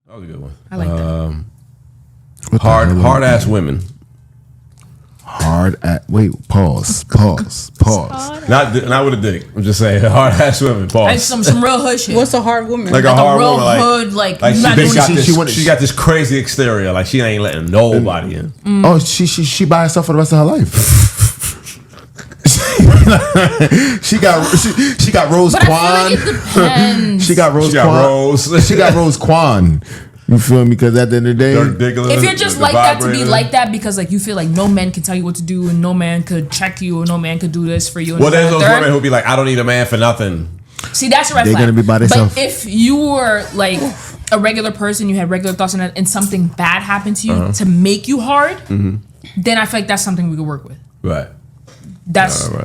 That was a good one. I like that. Hard ass women. Wait, pause. Not with a dick. I'm just saying hard ass women. Pause. Like some real hood shit. What's a hard woman? Like a hard real woman, hood, like she got this crazy exterior, like she ain't letting nobody in. Oh, she by herself for the rest of her life. she got Rose but Kwan. I feel like it depends. She got Rose Kwan. You feel me? Because at the end of the day, if you're just like that to be like that because like you feel like no man can tell you what to do and no man could check you or no man could do this for you. Well, there's those women who be like, I don't need a man for nothing. See, that's a red flag. They're gonna be by themselves. But if you were like a regular person, you had regular thoughts and something bad happened to you to make you hard, then I feel like that's something we could work with. Right.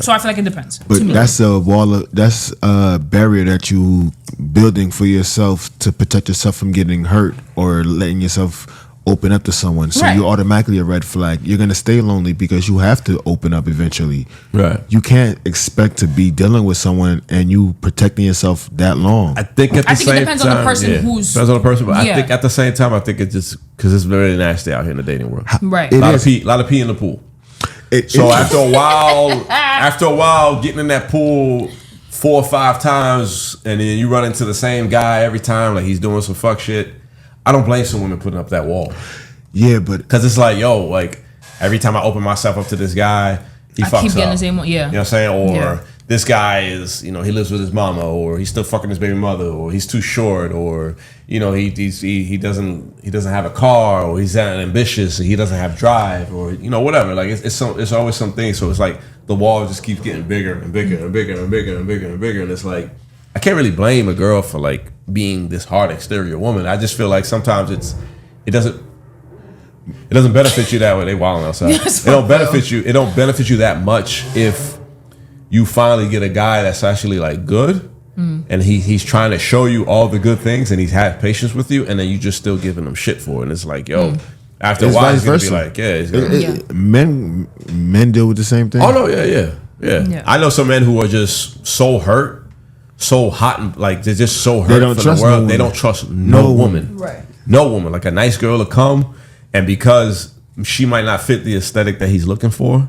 So I feel like it depends. But that's a wall. That's a barrier that you building for yourself to protect yourself from getting hurt or letting yourself open up to someone. So you automatically a red flag. You're gonna stay lonely because you have to open up eventually. Right. You can't expect to be dealing with someone and you protecting yourself that long. I think it depends on the person who's. Depends on the person, but I think at the same time, I think it's just because it's very nasty out here in the dating world. Right. A lot of pee in the pool. After a while, getting in that pool 4 or 5 times, and then you run into the same guy every time, like he's doing some fuck shit. I don't blame some women putting up that wall. Yeah, but because it's like, yo, like every time I open myself up to this guy, he fucks up. I keep getting the same one. Yeah, you know what I'm saying? Or this guy is, he lives with his mama, or he's still fucking his baby mother, or he's too short, or he doesn't have a car, or he's ambitious and he doesn't have drive, or whatever. Like it's always something. So it's like the wall just keeps getting bigger and bigger and bigger and bigger and bigger and bigger, and it's like I can't really blame a girl for like being this hard exterior woman. I just feel like sometimes it doesn't benefit you that way. They wilding outside. It don't benefit you. It don't benefit you that much if you finally get a guy that's actually like good, and he's trying to show you all the good things, and he's had patience with you, and then you just still giving him shit for it. And it's like, yo, after a while, he's gonna be like, men deal with the same thing. Oh no, yeah. I know some men who are just so hurt, so hot, and like they're just so hurt. They don't trust the world. They don't trust no woman. Right. No woman. Like a nice girl will come, and because she might not fit the aesthetic that he's looking for,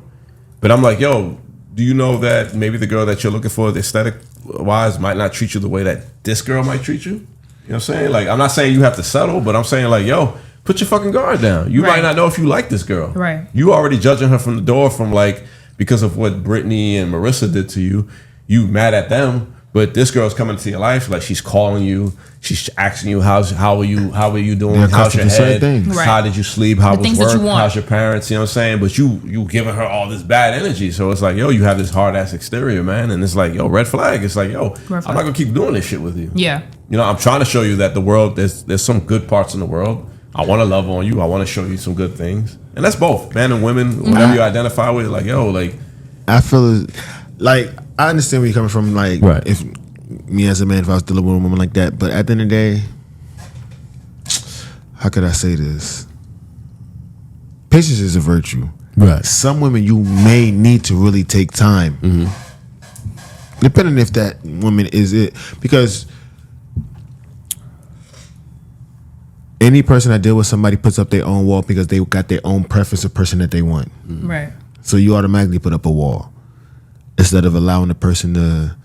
but I'm like, yo, do you know that maybe the girl that you're looking for, the aesthetic wise, might not treat you the way that this girl might treat you? You know what I'm saying? Like, I'm not saying you have to settle, but I'm saying like, yo, put your fucking guard down. You might not know if you like this girl. Right. You already judging her from the door from like, because of what Brittany and Marissa did to you, you mad at them. But this girl's coming into your life, like she's calling you, she's asking you how are you doing? How's your head? Right. How did you sleep? How was work? How's your parents? You know what I'm saying? But you giving her all this bad energy. So it's like, yo, you have this hard ass exterior, man. And it's like, yo, red flag. It's like, yo, I'm not gonna keep doing this shit with you. Yeah. I'm trying to show you that the world, there's some good parts in the world. I want to love on you. I want to show you some good things. And that's both, men and women, whatever you identify with. Like, yo, like. I feel like, I understand where you're coming from. Like, if me as a man, if I was dealing with a woman like that, but at the end of the day, how could I say this? Patience is a virtue. Right. Some women you may need to really take time, depending if that woman is it, because any person that deal with somebody puts up their own wall because they got their own preference of person that they want. Right. So you automatically put up a wall instead of allowing the person to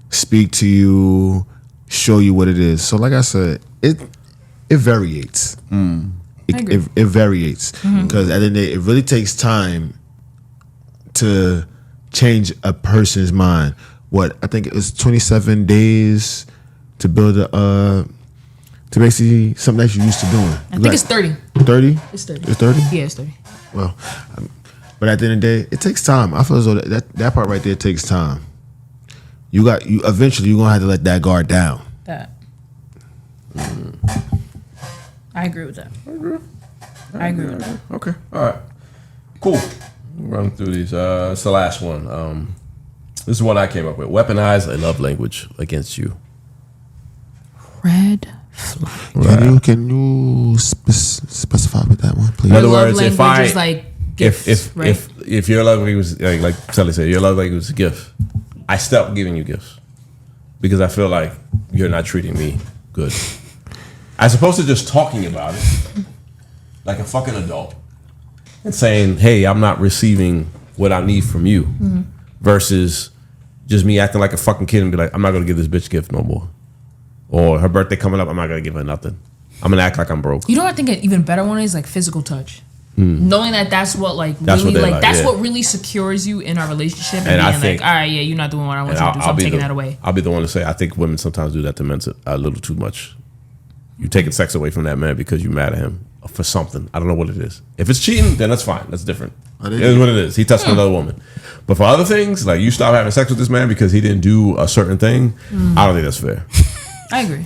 speak to you, show you what it is. So like I said, it variates. It variates because at the end of the day, it really takes time to change a person's mind. What I think it was 27 days to build to basically something that you're used to doing. I think it's 30. 30? It's 30. It's 30? Yeah, it's 30. Well, but at the end of the day, it takes time. I feel as though that part right there takes time. You eventually you're gonna have to let that guard down. That. I agree with that. I agree with that. Okay. All right. Cool. Run through these. It's the last one. This is one I came up with. Weaponize a love language against you. Red flag. Right. Can you specify with that one, please? In other words, if your love language was like Celi said, your love language was a gift, I stopped giving you gifts because I feel like you're not treating me good. as opposed to just talking about it like a fucking adult and saying, hey, I'm not receiving what I need from you, versus just me acting like a fucking kid and be like, I'm not gonna give this bitch gift no more, or her birthday coming up, I'm not gonna give her nothing. I'm gonna act like I'm broke. You know what I think an even better one is like physical touch. Knowing that that's what like That's really what like that's what really secures you in our relationship, and I being think, like, all right, yeah, you're not doing what I want you to do, so I'm taking that away. I'll be the one to say I think women sometimes do that to men a little too much. You taking sex away from that man because you're mad at him for something. I don't know what it is. If it's cheating, then that's fine. That's different. It is what it is. He touched another woman. But for other things, like you stop having sex with this man because he didn't do a certain thing, I don't think that's fair. I agree.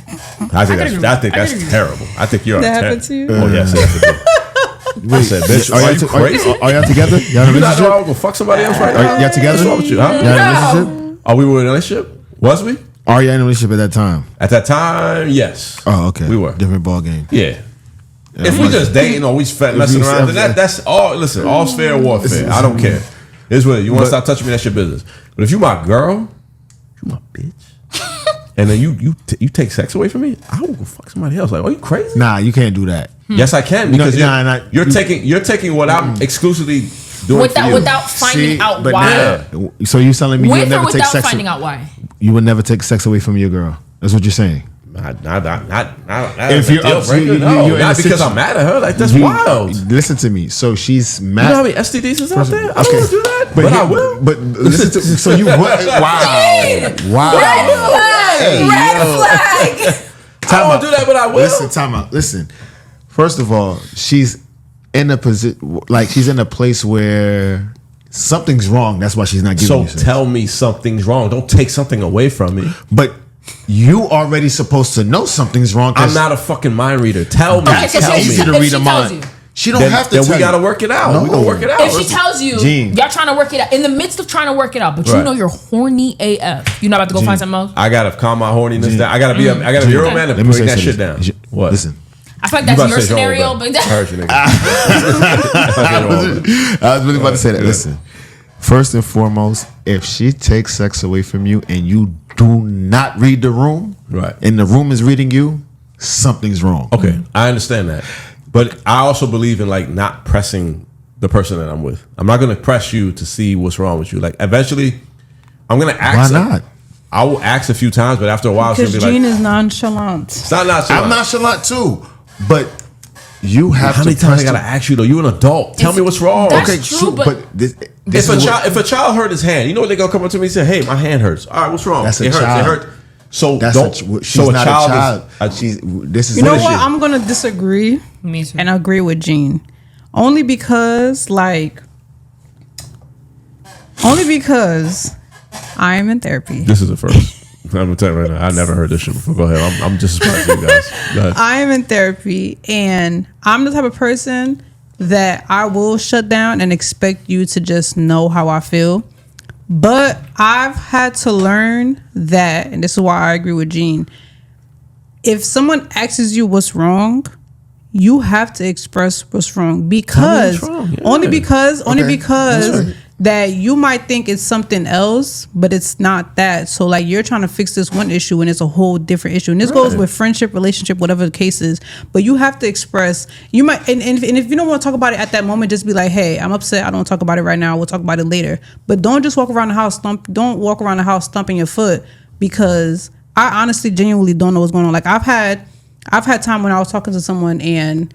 I think that's terrible. I think you're that happened to you? Oh yes, I said, bitch, are you crazy? Are y'all together? Y'all in a You not relationship? know I was gonna fuck somebody else right now? Y'all together? What's wrong with you, huh? Y'all in a relationship? Are we in a relationship? Was we? Are you in a relationship at that time? At that time, yes. Oh, okay. We were. Different ball game. Yeah. If we just dating or we messing around, then that's all. Listen, all's fair warfare. I don't care. Here's what you want to stop touching me. That's your business. But if you my girl, you my bitch, and then you take sex away from me, I will go fuck somebody else. Like, are you crazy? Nah, you can't do that. Yes, I can, because you're you taking what I'm exclusively doing without finding out why. So you telling me you would never take sex? Finding out why. You would never take sex away from your girl. That's what you're saying. Not If you're not because I'm mad at her. Like, that's wild. Listen to me. So she's mad. You know how many STDs is out there? I don't want to do that, but I will. But listen to so you would. Wow. Red flag. I don't want to do that, but I will. Listen, time out. Listen. First of all, she's in a position, like she's in a place where something's wrong. That's why she's not giving you sex. So tell me something's wrong. Don't take something away from me. But you already supposed to know something's wrong. I'm not a fucking mind reader. Tell me. It's easy to read a mind. She don't have to tell you. Then we got to work it out. No. We're going to work it out. If she tells you, y'all trying to work it out, in the midst of trying to work it out, but you know you're horny AF. You're not about to go find something else? I got to calm my horniness down. I got to be a real man and bring that shit down. What? Listen. I feel like that's your scenario, but I heard you, nigga. I was really about to say that. Listen, first and foremost, if she takes sex away from you and you do not read the room, right, and the room is reading you, something's wrong. Okay, I understand that, but I also believe in like not pressing the person that I'm with. I'm not going to press you to see what's wrong with you. Like eventually, I'm going to ask. Why not? I will ask a few times, but after a while, because it's going to be Gene is nonchalant. It's not nonchalant. I'm nonchalant too. But you have how many times I gotta ask you though? You're an adult. Tell me what's wrong. That's okay, true, but this if a child hurt his hand, you know what, they gonna come up to me and say, "Hey, my hand hurts." All right, what's wrong? That's it hurts. Child. It hurt. So that's don't. She's not a child. This is. You know what? I'm gonna disagree and agree with Gene, only because I am in therapy. This is the first. I'm gonna tell you right now. I never heard this shit before. Go ahead. I'm just surprised you guys. Go ahead. I am in therapy, and I'm the type of person that I will shut down and expect you to just know how I feel. But I've had to learn that, and this is why I agree with Gene. If someone asks you what's wrong, you have to express what's wrong because only because that you might think it's something else, but it's not that. So like you're trying to fix this one issue and it's a whole different issue. And this goes with friendship, relationship, whatever the case is. But you have to express. You might and if you don't want to talk about it at that moment, just be like, hey, I'm upset. I don't talk about it right now. We'll talk about it later. But don't just walk around the house don't walk around the house stomping your foot, because I honestly genuinely don't know what's going on. Like I've had time when I was talking to someone, and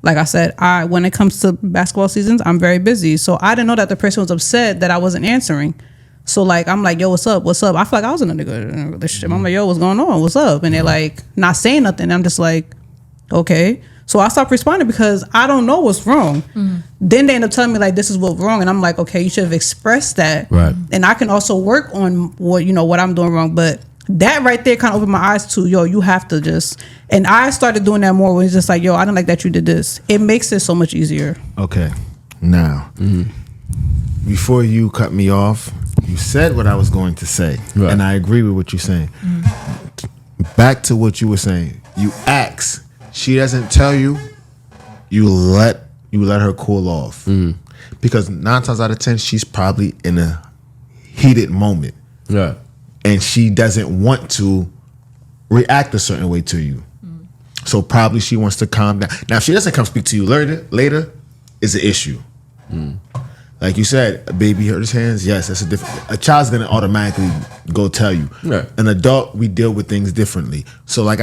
like I said, when it comes to basketball seasons, I'm very busy. So I didn't know that the person was upset that I wasn't answering. So like, I'm like, yo, what's up? What's up? I feel like I was in a relationship. I'm like, yo, what's going on? What's up? And they're like, not saying nothing. I'm just like, okay. So I stopped responding because I don't know what's wrong. Then they end up telling me like, this is what's wrong. And I'm like, okay, you should have expressed that. Right. And I can also work on what I'm doing wrong. But that right there kind of opened my eyes to, yo, you have to just, and I started doing that more when it's just like, yo, I don't like that you did this. It makes it so much easier. Okay. Now, before you cut me off, you said what I was going to say. Right. And I agree with what you're saying. Back to what you were saying. You ask. She doesn't tell you. You let her cool off. Because 9 times out of 10, she's probably in a heated moment. Yeah. And she doesn't want to react a certain way to you. So probably she wants to calm down. Now, if she doesn't come speak to you later is an issue. Like you said, a baby hurt his hands. Yes, that's a different. A child's gonna automatically go tell you. Right. An adult, we deal with things differently. So like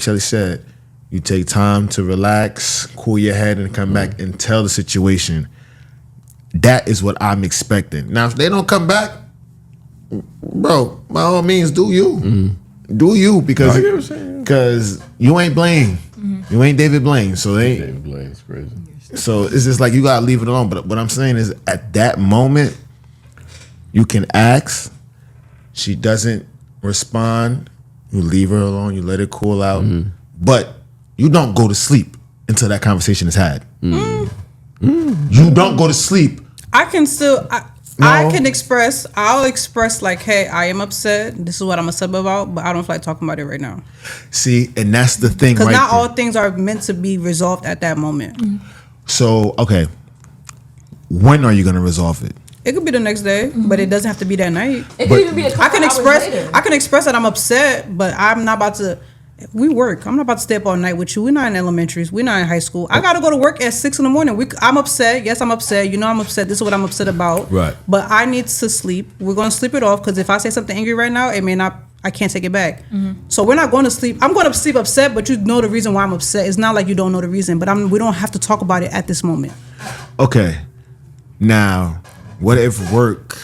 Shelly said, you take time to relax, cool your head, and come back and tell the situation. That is what I'm expecting. Now, if they don't come back, bro, by all means, do you. Do you, because you ain't Blaine. You ain't David Blaine. So they David Blaine is crazy. So it's just like you gotta leave it alone. But what I'm saying is, at that moment, you can ask. She doesn't respond. You leave her alone. You let it cool out. But you don't go to sleep until that conversation is had. You don't go to sleep. I can still. I'll express like, hey, I am upset. This is what I'm upset about, but I don't feel like talking about it right now. See, and that's the thing, because not all things are meant to be resolved at that moment. So, okay, when are you gonna resolve it? It could be the next day, but it doesn't have to be that night. It could even be a couple hours later. I can express that I'm upset, but I'm not about to. We work. I'm not about to stay up all night with you. We're not in elementaries. We're not in high school. I gotta go to work at 6 a.m. I'm upset. Yes, I'm upset. You know I'm upset. This is what I'm upset about. Right. But I need to sleep. We're gonna sleep it off because if I say something angry right now, it may not. I can't take it back. So we're not going to sleep. I'm going to sleep upset, but you know the reason why I'm upset. It's not like you don't know the reason, but we don't have to talk about it at this moment. Okay. Now, what if work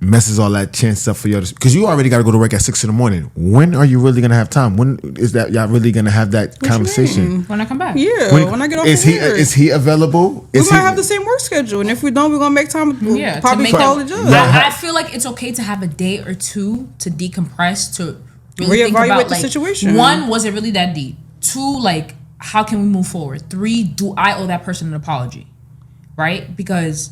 messes all that chance up for you? Because you already got to go to work at 6 a.m. When are you really gonna have time? When is that y'all really gonna have that conversation? When I come back. Yeah, when I get off. Is he available? We might have the same work schedule, and if we don't, we're gonna make time. Probably call it just. I feel like it's okay to have a day or two to decompress, to really think about the situation. 1, was it really that deep? 2, like, how can we move forward? 3, do I owe that person an apology? Right? Because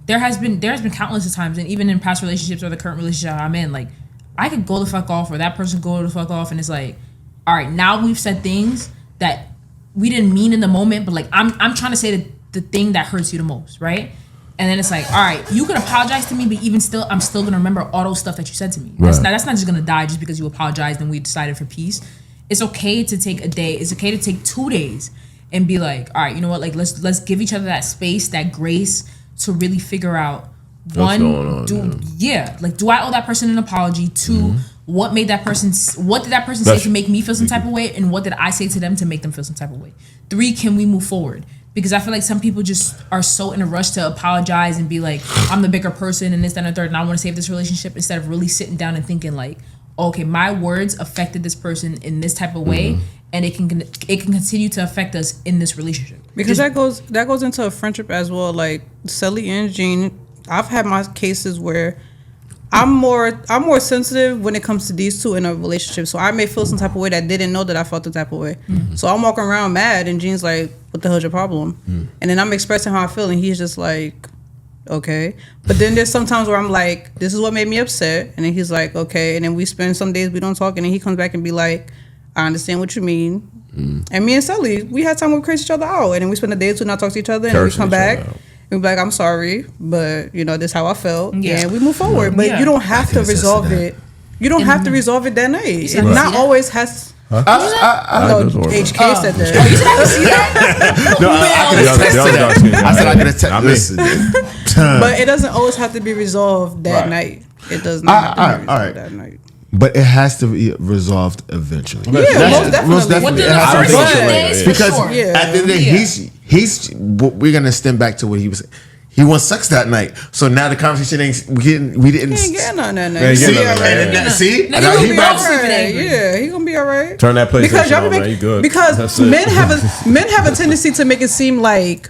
there has been countless of times, and even in past relationships or the current relationship I'm in, like, I could go the fuck off or that person go the fuck off, and it's like, all right, now we've said things that we didn't mean in the moment, but like I'm trying to say the thing that hurts you the most, right? And then it's like, all right, you can apologize to me, but even still, I'm still gonna remember all those stuff that you said to me. Right. That's not just gonna die just because you apologized and we decided for peace. It's okay to take a day. It's okay to take 2 days and be like, all right, you know what? Like, let's give each other that space, that grace, to really figure out, do I owe that person an apology? 2, what did that person say to make me feel some type of way, and what did I say to them to make them feel some type of way? 3, can we move forward? Because I feel like some people just are so in a rush to apologize and be like, I'm the bigger person and this, that, and the third, and I want to save this relationship, instead of really sitting down and thinking like, okay, my words affected this person in this type of way, and it can continue to affect us in this relationship. Because that goes into a friendship as well. Like Celi and Jean, I've had my cases where I'm more sensitive when it comes to these two in a relationship. So I may feel some type of way that didn't know that I felt the type of way. So I'm walking around mad, and Jean's like, "What the hell's your problem?" And then I'm expressing how I feel, and he's just like, "Okay." But then there's sometimes where I'm like, "This is what made me upset," and then he's like, "Okay." And then we spend some days we don't talk, and then he comes back and be like, "I understand what you mean." And me and Celi, we had time where we curse each other out, and then we spend a day or two not talk to each other, and then we come back and we be like, "I'm sorry, but you know this is how I felt," and we move forward. But you don't have to resolve it. You don't have to resolve it that night. It not always has. Huh? HK said that. No, I could attest to that. I said I could attest. Listen, but it doesn't always have to be resolved that night. It does not have to be resolved that night. But it has to be resolved eventually. Yeah, most definitely. It has to be because at the end of the day, he's. We're gonna stem back to what he was saying. He wants sex that night, so now the conversation ain't. We didn't. He ain't getting on that night. See, he gonna be all right. Turn that PlayStation on, man. You good? Because men have a tendency to make it seem like,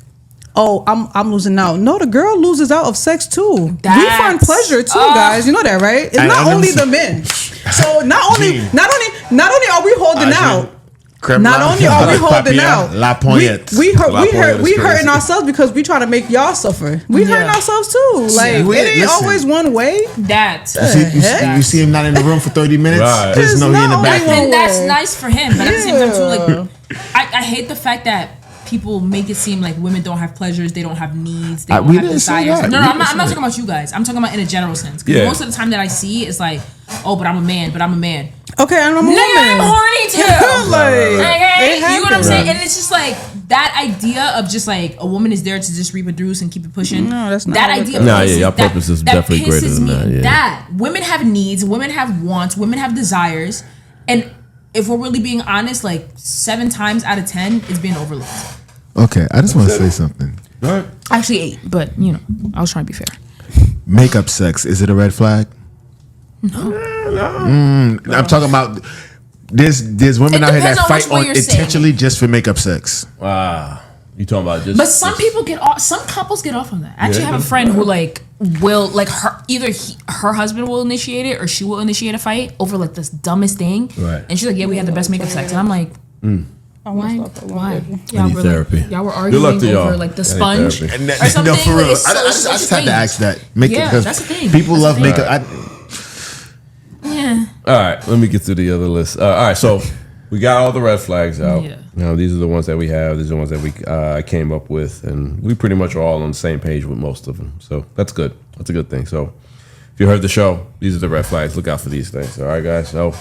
oh, I'm losing out. No, the girl loses out of sex too. We find pleasure too, guys. You know that, right? It's not only the men. So not only are we holding out. Not only are we holding out, we hurting ourselves because we trying to make y'all suffer. We hurting ourselves too. Like it ain't always one way. You see him not in the room for 30 minutes. Right. Just know he in the bathroom. And that's nice for him, but at the same time too, like I hate the fact that people make it seem like women don't have pleasures, they don't have needs, they don't have desires. No, I'm not talking about you guys. I'm talking about in a general sense. Because most of the time that I see it's like, oh, but I'm a man. Okay, I'm a woman. I'm horny too. Okay, you know what I'm saying? And it's just like that idea of just like a woman is there to just reproduce and keep it pushing. No, that's not that idea. Your purpose is definitely greater than that. Yeah. That women have needs, women have wants, women have desires, and if we're really being honest, like 7 times out of 10, it's being overlooked. Okay, I just want to say something. Right. Actually 8, but I was trying to be fair. Makeup sex, is it a red flag? No. I'm talking about there's women out here that fight on intentionally just for makeup sex. Wow. You talking about just? But some people get off. Some couples get off on that. I actually have a friend who will her husband will initiate it or she will initiate a fight over like this dumbest thing. Right. And she's like, "Yeah, we had the best makeup sex," and I'm like, Why? Y'all were therapy. Y'all were arguing over like the sponge or something. No, for real. I just had to ask that. Makeup, yeah, that's the thing. People love makeup. Yeah. All right, let me get through the other list. All right, so we got all the red flags out. Yeah. These are the ones that we have. These are the ones that we came up with, and we pretty much are all on the same page with most of them. So that's good. That's a good thing. So if you heard the show, these are the red flags. Look out for these things. All right, guys. So I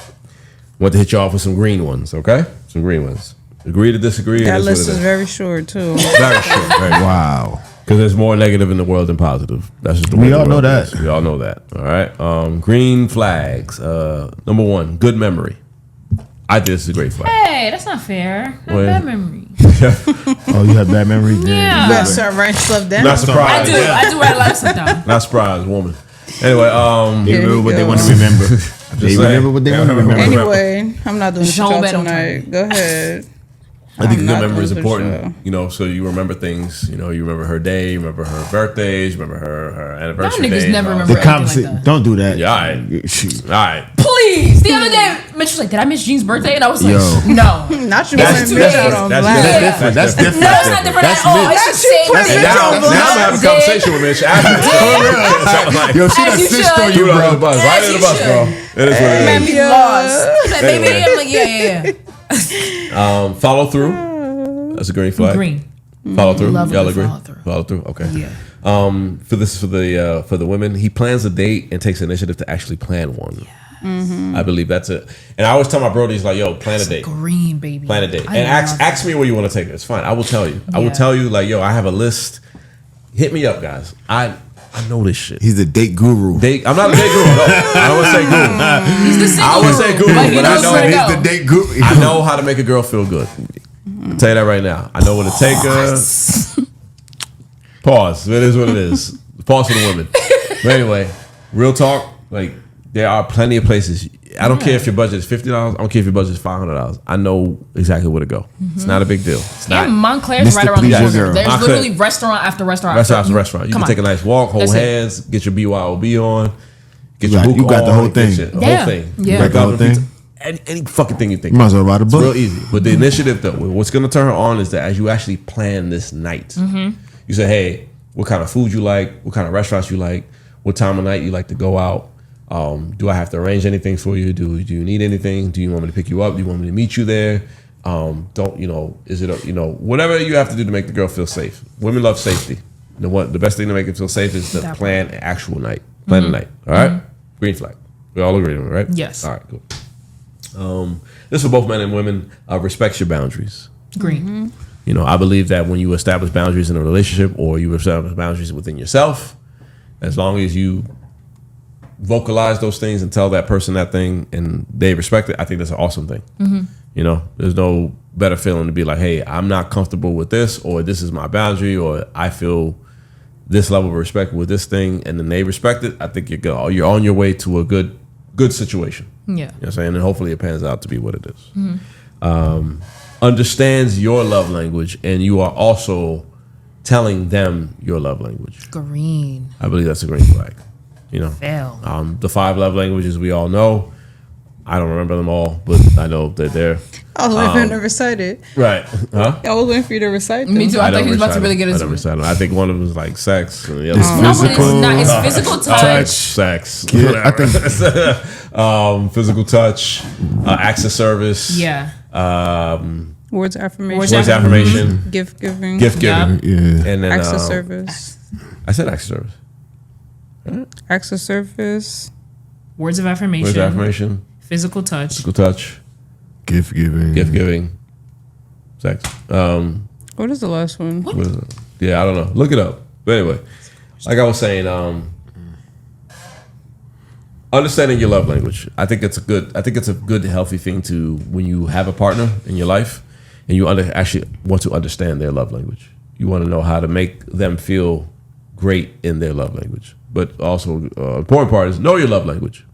want to hit you off with some green ones. Okay, some green ones. Agree to disagree. That list is very short too. Very short. Very wow. Because there's more negative in the world than positive. That's just the way we all know that. We all know that. All right. Green flags. Number 1, good memory. I think this is a great flag. Hey, that's not fair. I have bad memory. Oh, you have bad memory? Yeah. You better start writing stuff down. Not surprised. I do write a lot of stuff down. Not surprised, woman. Anyway, they remember what they want to remember. They remember what they want to remember. Anyway, I'm not doing the show tonight. Go ahead. I think a good memory is important, so you remember things, you remember her day, you remember her birthdays, you remember her anniversary day. Never remember the conversation. Like that. Don't do that. Yeah, all right. Please. The other day, Mitch was like, "Did I miss Jean's birthday?" And I was like, "No, not you." That's different. That's different. No, it's not different at all. It's the same. Now I'm having a conversation with Mitch. Yo, she done stitched on you, bro. Right in the bus, bro. It is what it is. Man, be lost. Baby, I'm like, yeah. Follow through. That's a green flag. Green. Follow through. Love Y'all agree? Follow through. Okay. Yeah. For the women, he plans a date and takes initiative to actually plan one. Yeah. Mm-hmm. I believe that's it. And I always tell my brodies like, "Yo, plan a date. Green, baby. Plan a date. And ask me where you want to take it. It's fine. I will tell you. I will tell you like, yo, I have a list. Hit me up, guys. I know this shit. He's the date guru. I'm not a date guru. No, I don't want to say guru. He's the single I would say guru, but I know he's the date guru. I know how to make a girl feel good. I'll tell you that right now. I know what to take her. Pause. It is what it is. Pause for the women. But anyway, real talk. Like there are plenty of places. I don't care if your budget is $50. I don't care if your budget is $500. I know exactly where to go. It's not a big deal. It's not. Montclair's right around the corner. There's literally restaurant after restaurant. Restaurant. You can take a nice walk, hold hands, get your BYOB on, get your hookah on. You got the whole thing. The whole thing. Yeah. The whole thing. Any fucking thing you think. You might as well write a book. It's real easy. But the initiative though, what's going to turn her on is that as you actually plan this night, you say, hey, what kind of food you like, what kind of restaurants you like, what time of night you like to go out. Do I have to arrange anything for you? Do you need anything? Do you want me to pick you up? Do you want me to meet you there? Is it whatever you have to do to make the girl feel safe. Women love safety. The best thing to make it feel safe is to plan an actual night. Plan a night. All right? Green flag. We all agree on it, right? Yes. All right, cool. This for both men and women. Respect your boundaries. Green. I believe that when you establish boundaries in a relationship or you establish boundaries within yourself, as long as you vocalize those things and tell that person that thing and they respect it, I think that's an awesome thing. There's no better feeling to be like, hey, I'm not comfortable with this, or this is my boundary, or I feel this level of respect with this thing, and then they respect it. I think you're on your way to a good situation. Yeah. You know what I'm saying? And hopefully it pans out to be what it is. Understands your love language, and you are also telling them your love language. Green. I believe that's a green flag. Fail. The 5 love languages we all know. I don't remember them all, but I know that they're. I was waiting for him to recite it. Right. Huh? I was waiting for you to recite them. Me too. I thought he was about to really get into it. I think one of them is like sex. And the it's physical. It's physical touch. Sex. Yeah, I think. Physical touch. Acts of service. Yeah. Words of affirmation. Words of affirmation. Gift giving. Gift giving. Yep. Yeah. And then Acts of service. I said acts of service. Acts of service. Words of affirmation. Words of affirmation. Physical touch. Physical touch. Gift giving. Gift giving. Sex. What is the last one? What is it? Yeah, I don't know. Look it up. But anyway, like I was saying, understanding your love language. I think it's a good, healthy thing to when you have a partner in your life and you actually want to understand their love language. You want to know how to make them feel great in their love language. But also, important part is know your love language.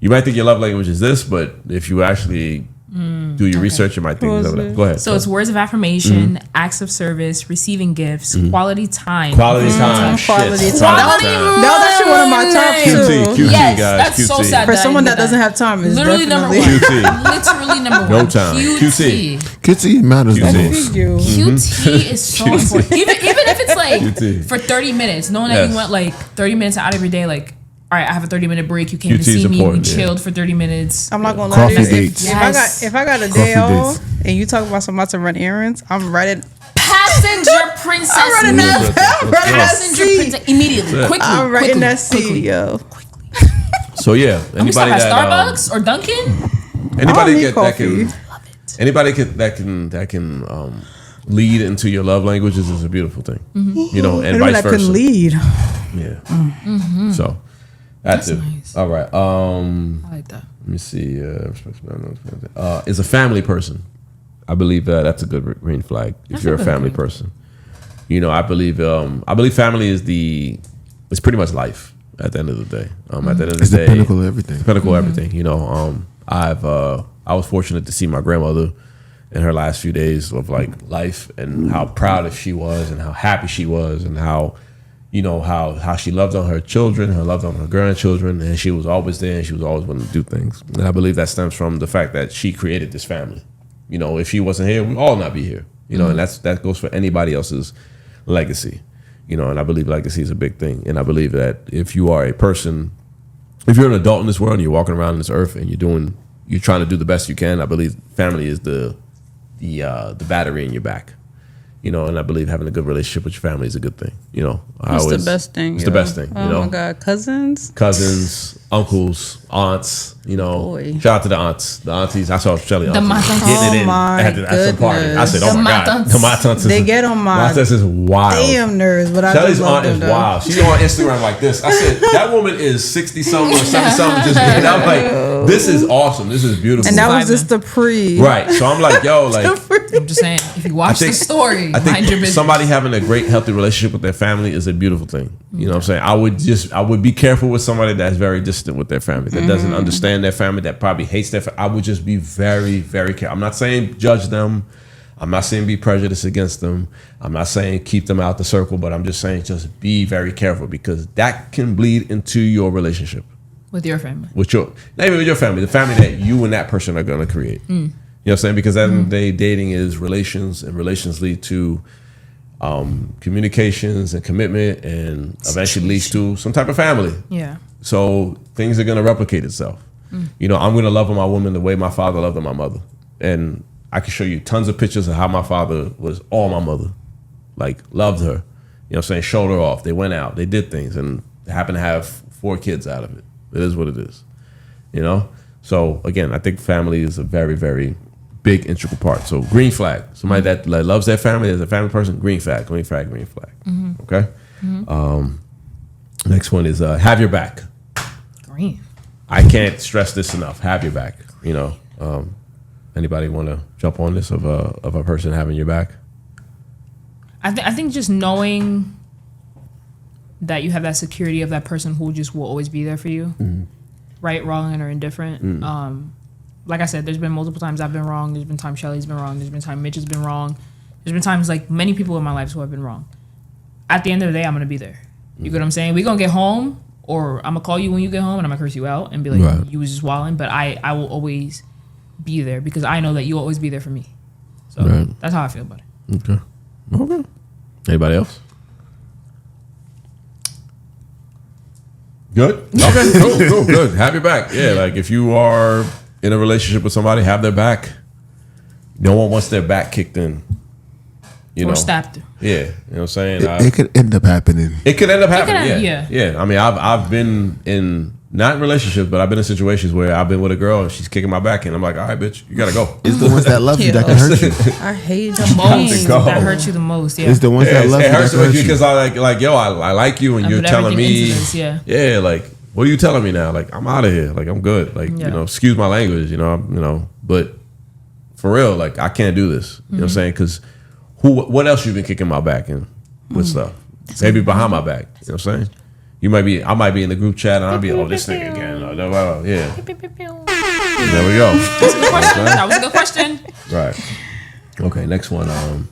You might think your love language is this, but if you actually do your research, you might think it's that. Go ahead. So it's words of affirmation, acts of service, receiving gifts, quality time. Quality time. Quality time. That was actually one of my top two. QT, yes, guys. that's QT. so sad. For someone that doesn't have time, is literally number one. Literally number one. No time. QT. QT matters the most. QT is so important. Even if it's like QT. for 30 minutes, knowing that you went like 30 minutes out of your day, like, all right, I have a 30-minute break. You came to see me. We chilled for 30 minutes. I'm not gonna lie to you. Dates. If I got a day off and you talk about somebody to run errands, I'm writing passenger princess. I'm running that. Passenger princess immediately, quickly. I'm writing that seat, yo. So yeah, we stop at Starbucks or Dunkin'. Anybody that can lead into your love languages is a beautiful thing. You know, and vice versa. Can lead. Yeah. So. That's it. Nice. All right. I like that. Let me see. Is a family person. I believe that's a good green flag. If you're a family person, you know, I believe family is pretty much life at the end of the day. At the end of the it's day, the pinnacle of everything. Pinnacle of everything. You know, I was fortunate to see my grandmother in her last few days of like life and how proud she was and how happy she was and how. You know, how she loved on her children, her loved on her grandchildren, and she was always there and she was always wanting to do things. And I believe that stems from the fact that she created this family. You know, if she wasn't here, we'd all not be here. You know, and that goes for anybody else's legacy. You know, and I believe legacy is a big thing. And I believe that if you are a person, if you're an adult in this world and you're walking around this earth and you're trying to do the best you can, I believe family is the battery in your back. You know, and I believe having a good relationship with your family is a good thing. You know, it's the best thing. It's the best thing. Oh you know? My God, cousins, uncles, aunts. You know, boy. Shout out to the aunts, the aunties. I saw Celi the aunties getting it in at some party. I said, "Oh my God, the matantes." They get on my matantes is wild. Damn nerves, but Celi's aunt is wild. She's on Instagram like this. I said, that woman is 60 something or 70 something. Just getting out like, this is awesome. This is beautiful. And that was just the pre. Right. So I'm like, yo, like. I'm just saying, if you watch the story, I think somebody having a great, healthy relationship with their family is a beautiful thing. You know what I'm saying? I would be careful with somebody that's very distant with their family, that doesn't understand their family, that probably hates their family. I would just be very, very careful. I'm not saying judge them. I'm not saying be prejudiced against them. I'm not saying keep them out the circle, but I'm just saying just be very careful because that can bleed into your relationship. With your family. Not even with your family, the family that you and that person are going to create. You know what I'm saying? Because at the end of the day, dating is relations, and relations lead to communications and commitment, and eventually leads to some type of family. Yeah. So things are going to replicate itself. You know, I'm going to love my woman the way my father loved my mother. And I can show you tons of pictures of how my father was all my mother. Like, loved her. You know what I'm saying? Showed her off. They went out. They did things. And they happened to have 4 kids out of it. It is what it is. You know? So, again, I think family is a very, very big integral part. So green flag. Somebody that loves their family as a family person, green flag, green flag, green flag. Okay? Next one is have your back. Green. I can't stress this enough. Have your back. You know, anybody want to jump on this of a person having your back? I think just knowing that you have that security of that person who just will always be there for you, right, wrong, or indifferent. Like I said, there's been multiple times I've been wrong. There's been times Shelly's been wrong. There's been times Mitch has been wrong. There's been times like many people in my life who have been wrong. At the end of the day, I'm gonna be there. You get what I'm saying? We're gonna get home, or I'm gonna call you when you get home, and I'm gonna curse you out and be like, you was just wilding. But I will always be there because I know that you'll always be there for me. So that's how I feel about it. Okay. Anybody else? Good? Okay, cool, good. Have your back. Yeah, like if you are in a relationship with somebody, have their back. no one wants their back kicked in. Or stabbed. Yeah, you know what I'm saying? It could end up happening. It could end up happening, yeah. I mean, I've been in, not in relationships, but I've been in situations where I've been with a girl and she's kicking my back and I'm like, all right, bitch, you gotta go. It's the ones that love you that can hurt you. I hate the most. That hurt you the most, yeah. It's the ones that love you that hurts can hurt you. Because I like, yo, I like you and you're telling me, yeah, like, what are you telling me now? Like, I'm out of here. Like, I'm good. Like, you know, excuse my language, but for real, like, I can't do this. You know what I'm saying? Because what else you been kicking my back in with stuff? Maybe behind my back. You know what I'm saying? I might be in the group chat and I'll be, this thing again. Yeah. There we go. That's a good question. That was a good question. Right. Okay, next one.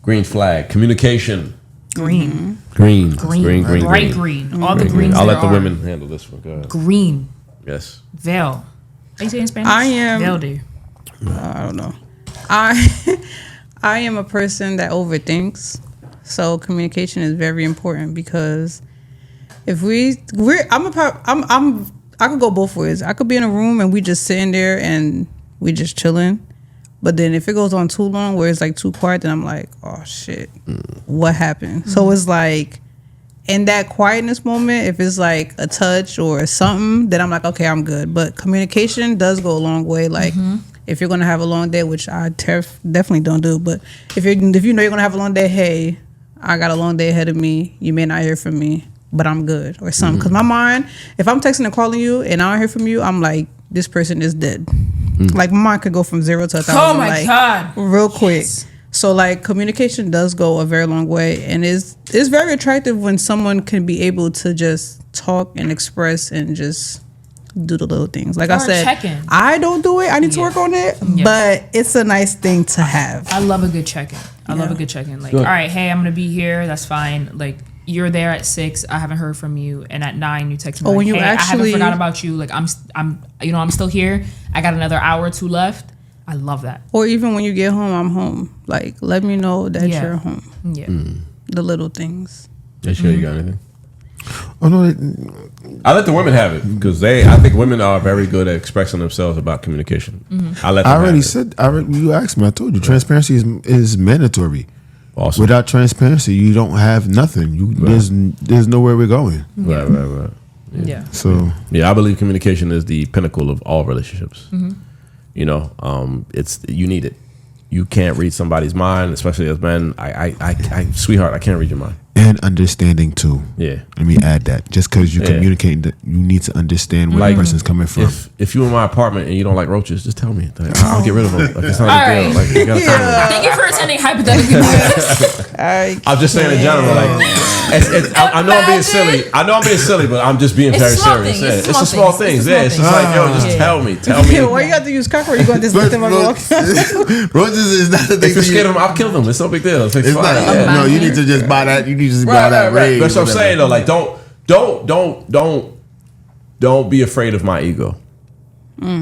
Green flag. Communication. Green. Green. Bright green. All the greens. I'll let the women handle this one. Go ahead. Green. Yes. Veil. How you say in Spanish? I am. Velde. I don't know. I am a person that overthinks, so communication is very important because if I could go both ways. I could be in a room and we just sitting there and we just chilling, but then if it goes on too long where it's like too quiet, then I'm like, oh shit, what happened? So it's like in that quietness moment, if it's like a touch or something, then I'm like, okay, I'm good. But communication does go a long way. Like. If you're gonna have a long day, which I definitely don't do, but if you know you're gonna have a long day, hey, I got a long day ahead of me. You may not hear from me, but I'm good or something. Because my mind, if I'm texting and calling you and I don't hear from you, I'm like, this person is dead. Like my mind could go from 0 to 1,000. Oh my God, real quick. Yes. So like communication does go a very long way, and it's very attractive when someone can be able to just talk and express and just do the little things. Like I said, check-in. I don't do it. I need to work on it, but it's a nice thing to have. I love a good check-in. I love a good check-in. Like, all right, hey, I'm gonna be here. That's fine. Like, you're there at 6. I haven't heard from you, and at 9 you text me. Like, hey, I haven't forgot about you. Like, I'm still here. I got another hour or 2 left. I love that. Or even when you get home, I'm home. Like, let me know that you're home. Yeah, the little things. Yeah, sure. You got anything? Oh no, I let the women have it because I think women are very good at expressing themselves about communication. I already said. You asked me. I told you. Transparency is mandatory. Awesome. Without transparency, you don't have nothing. There's nowhere we're going. Right. Yeah. So I believe communication is the pinnacle of all relationships. You know, you need it. You can't read somebody's mind, especially as men. Sweetheart, I can't read your mind. And understanding too. Yeah. Let me add that. Just because you communicate, you need to understand where the person's coming from. If you're in my apartment and you don't like roaches, just tell me. I'll get rid of them. Like, it's not a big deal. Like, you gotta tell me. Thank you for attending hypothetically. I'm just saying in general. Like, I know I'm being silly. But I'm just being very serious. It's the small things. It's just like, yo, just tell me. Why you got to use cockroach? You going to dismiss them? Roaches is not the thing. If you're scared of them, I'll kill them. It's no big deal. It's no, you need to just buy that. You need to just buy that rage. That's what I'm saying though. Like, don't be afraid of my ego.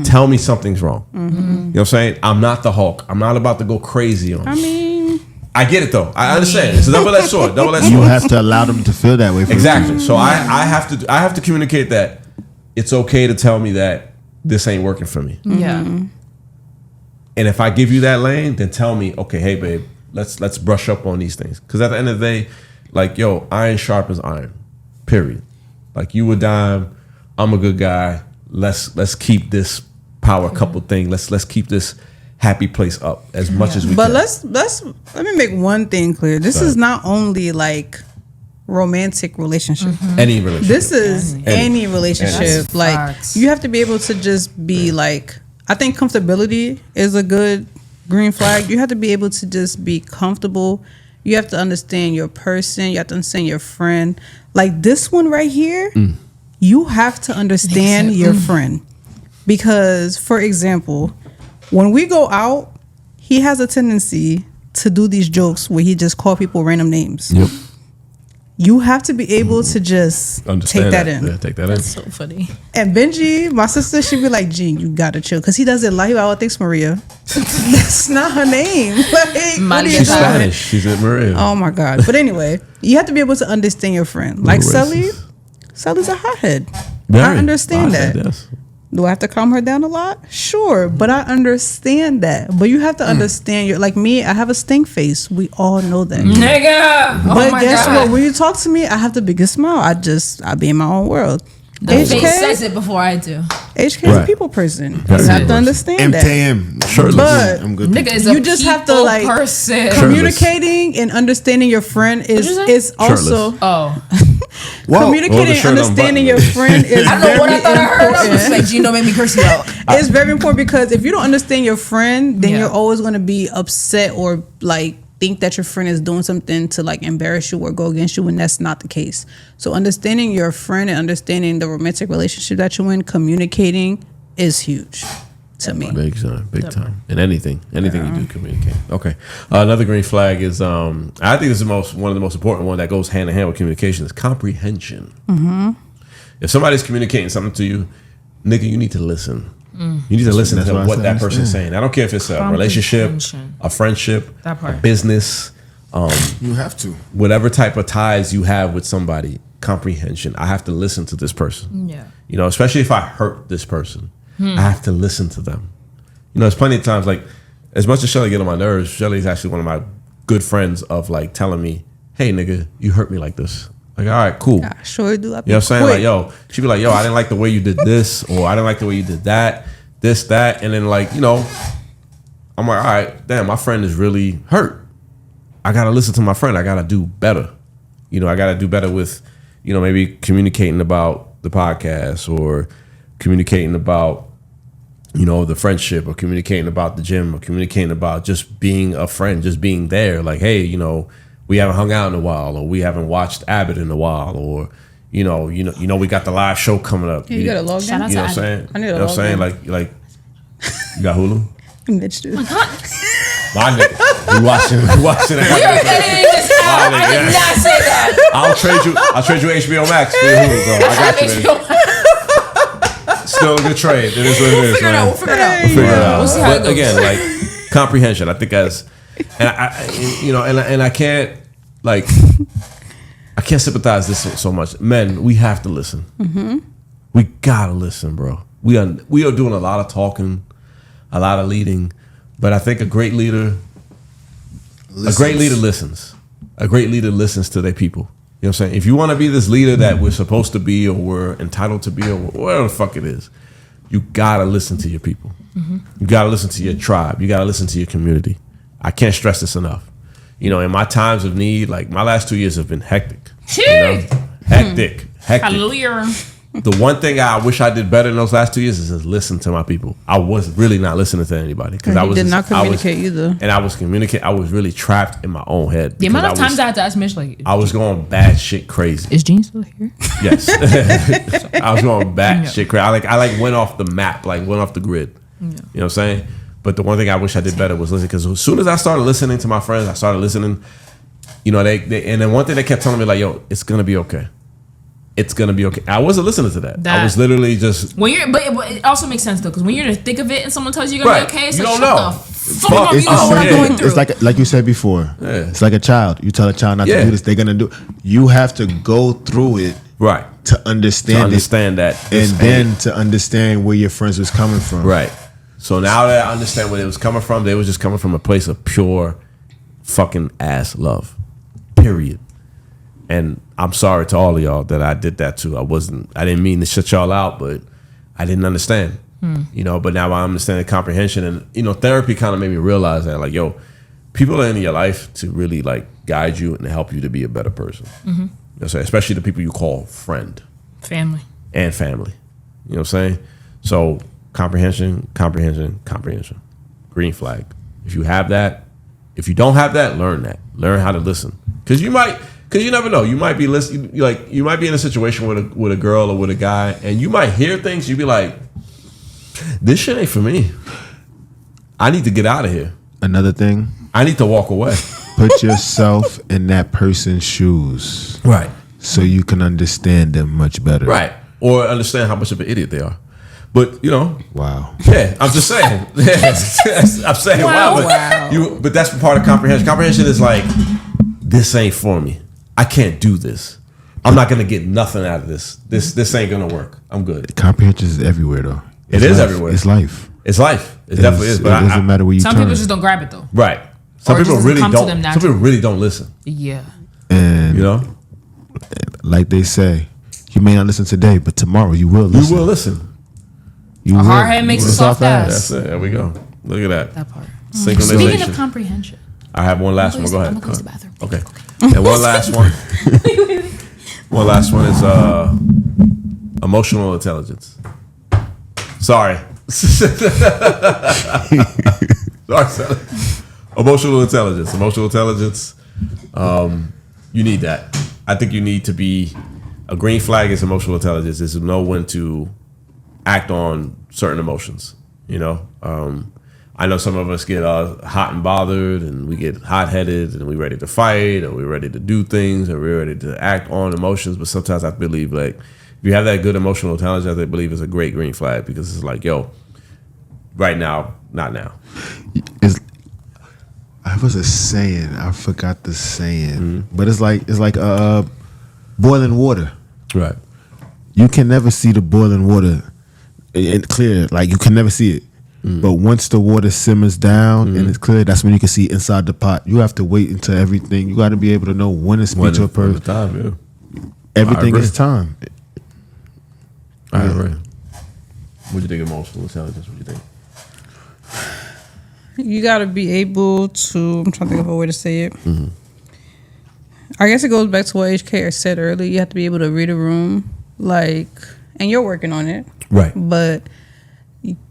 Tell me something's wrong. You know what I'm saying? I'm not the Hulk. I'm not about to go crazy on you. I get it though. I understand. It's a double-edged sword. You have to allow them to feel that way. Exactly. So I have to communicate that it's okay to tell me that this ain't working for me. Yeah. And if I give you that lane, then tell me, okay, hey babe, let's brush up on these things. Because at the end of the day, like, yo, iron sharpens iron. Period. Like, you a dime, I'm a good guy. Let's keep this power couple thing. Let's keep this happy place up as much as we can. But let me make one thing clear. This is not only like romantic relationship. Any relationship. This is any relationship. Like, you have to be able to just be like, I think comfortability is a good green flag. You have to be able to just be comfortable. You have to understand your person. You have to understand your friend. Like this one right here, you have to understand your friend. Because, for example, when we go out, he has a tendency to do these jokes where he just call people random names. Yep. You have to be able to just take that in. Yeah, take that in. That's so funny. And Benji, my sister, she'd be like, Gene, you gotta chill. Because he doesn't like you. I thinks Maria. That's not her name. Like, she's Spanish. She's at Maria. Oh my God. But anyway, you have to be able to understand your friend. Like Celi, Celi's a hothead. I understand that. Yes. Do I have to calm her down a lot? Sure, but I understand that. But you have to understand, you're like me, I have a stink face. We all know that. Nigga! But guess what? When you talk to me, I have the biggest smile. I be in my own world. The HK face says it before I do. HK is a people person. You have to understand that. MTM. But I'm good. Nigga is a you just have to like person. Communicating and understanding your friend is also communicating and understanding your friend is I don't know what I thought I heard. I was like, Gino made me curse you out. It's very important because if you don't understand your friend, then you're always going to be upset or like think that your friend is doing something to like embarrass you or go against you when that's not the case. So understanding your friend and understanding the romantic relationship that you're in, communicating is huge to me. Big time. And anything you do, communicate. Okay. Another green flag is I think this is one of the most important one that goes hand in hand with communication is comprehension. Mm-hmm. If somebody's communicating something to you, nigga, you need to listen. You need to listen to what that person's saying. I don't care if it's a relationship, a friendship, a business. You have to. Whatever type of ties you have with somebody, comprehension. I have to listen to this person. Yeah. You know, especially if I hurt this person, I have to listen to them. You know, there's plenty of times, like, as much as Shelly get on my nerves, Shelly's actually one of my good friends of, like, telling me, hey, nigga, you hurt me like this. Like, all right, cool. I sure do. You know what I'm saying? Like, yo, she'd be like, yo, I didn't like the way you did this, or I didn't like the way you did that, this, that. And then, like, you know, I'm like, all right, damn, my friend is really hurt. I got to listen to my friend. I got to do better. You know, I got to do better with, you know, maybe communicating about the podcast or communicating about, you know, the friendship or communicating about the gym or communicating about just being a friend, just being there. Like, hey, you know, we haven't hung out in a while, or we haven't watched Abbott in a while, or you know, we got the live show coming up. You got a log in? You know what I'm saying? I need a log in. You know what I'm saying? Like, you got Hulu? Mitch, dude. My nigga, we watching it. You're editing this out. I did not say that. I'll trade you HBO Max for Hulu, bro. I got you, man. Still a good trade. It is what it is, man. We'll figure it out. We'll see how it goes. Again, like comprehension. I think and I can't I can't sympathize this so much. Men, we have to listen. Mm-hmm. We gotta listen, bro. We are doing a lot of talking, a lot of leading, but I think a great leader listens. A great leader listens to their people. You know what I'm saying? If you want to be this leader that we're supposed to be or we're entitled to be or whatever the fuck it is, you gotta listen to your people. Mm-hmm. You gotta listen to your tribe. You gotta listen to your community. I can't stress this enough. You know, in my times of need, like my last 2 years have been hectic. You know? Hectic. Hallelujah. The one thing I wish I did better in those last 2 years is just listen to my people. I was really not listening to anybody because I did not communicate either. And I was communicating. I was really trapped in my own head. The amount of times I had to ask Mitch, like, I was going bad shit crazy. Is Gene still here? Yes, I was going bad shit crazy. I went off the map, went off the grid. Yeah. You know what I'm saying? But the one thing I wish I did better was listen, because as soon as I started listening to my friends, I started listening. You know, they and then one thing they kept telling me, like, yo, it's gonna be okay. It's gonna be okay. I wasn't listening to that. I was literally just but it also makes sense though, because when you're in the thick of it and someone tells you you're gonna be okay, it's you like, don't know. Fuck, you know what I'm going through. It's like you said before. Yeah. It's like a child. You tell a child not to do this, they're gonna do it. You have to go through it, right, to understand that, and then to understand where your friends was coming from, right. So now that I understand where it was coming from, they was just coming from a place of pure fucking ass love. Period. And I'm sorry to all of y'all that I did that too. I didn't mean to shut y'all out, but I didn't understand. You know, but now I understand the comprehension, and you know, therapy kind of made me realize that, like, yo, people are in your life to really like guide you and help you to be a better person. Mm-hmm. You know what I'm saying? Especially the people you call friend. Family. And family. You know what I'm saying? So comprehension. Green flag. If you have that, if you don't have that, learn that. Learn how to listen. Because you never know. You might be listening, you might be in a situation with a girl or with a guy, and you might hear things, you'd be like, this shit ain't for me. I need to get out of here. Another thing, I need to walk away. Put yourself in that person's shoes. Right. So you can understand them much better. Right. Or understand how much of an idiot they are. But, you know. Wow. Yeah, I'm just saying. I'm saying wow. But that's part of comprehension. Comprehension is like, this ain't for me. I can't do this. I'm not gonna get nothing out of this. This ain't gonna work. I'm good. Comprehension is everywhere though. It is everywhere. It's life. It's life. It definitely is. But it doesn't matter where you turn. Some people just don't grab it though. Right. Some people really don't. Some people really don't listen. Yeah. And you know, like they say, you may not listen today, but tomorrow you will listen. You will listen. A hard head makes a soft ass. That's it. There we go. Look at that. That part. Synchronization. Speaking of comprehension, I have one last one. Go ahead. I'm gonna go to the bathroom. Okay. And one last one. One last one is emotional intelligence. Sorry. Sorry, Sally. Emotional intelligence. Emotional intelligence. You need that. I think you need to be a green flag is emotional intelligence is to know when to act on certain emotions. You know, I know some of us get hot and bothered, and we get hot headed, and we're ready to fight, or we're ready to do things, or we're ready to act on emotions. But sometimes I believe like if you have that good emotional intelligence, I believe is a great green flag because it's like, yo, right now, not now. I was a saying. I forgot the saying, but it's like boiling water. Right. You can never see the boiling water and clear. Like you can never see it. But once the water simmers down and it's clear, that's when you can see inside the pot. You have to wait until everything. You got to be able to know when to speak to a person. Time, yeah. Everything is time. I agree. What do you think of emotional intelligence? What do you think? You got to be able to. I'm trying to think of a way to say it. I guess it goes back to what HK said earlier. You have to be able to read a room, like, and you're working on it, right? But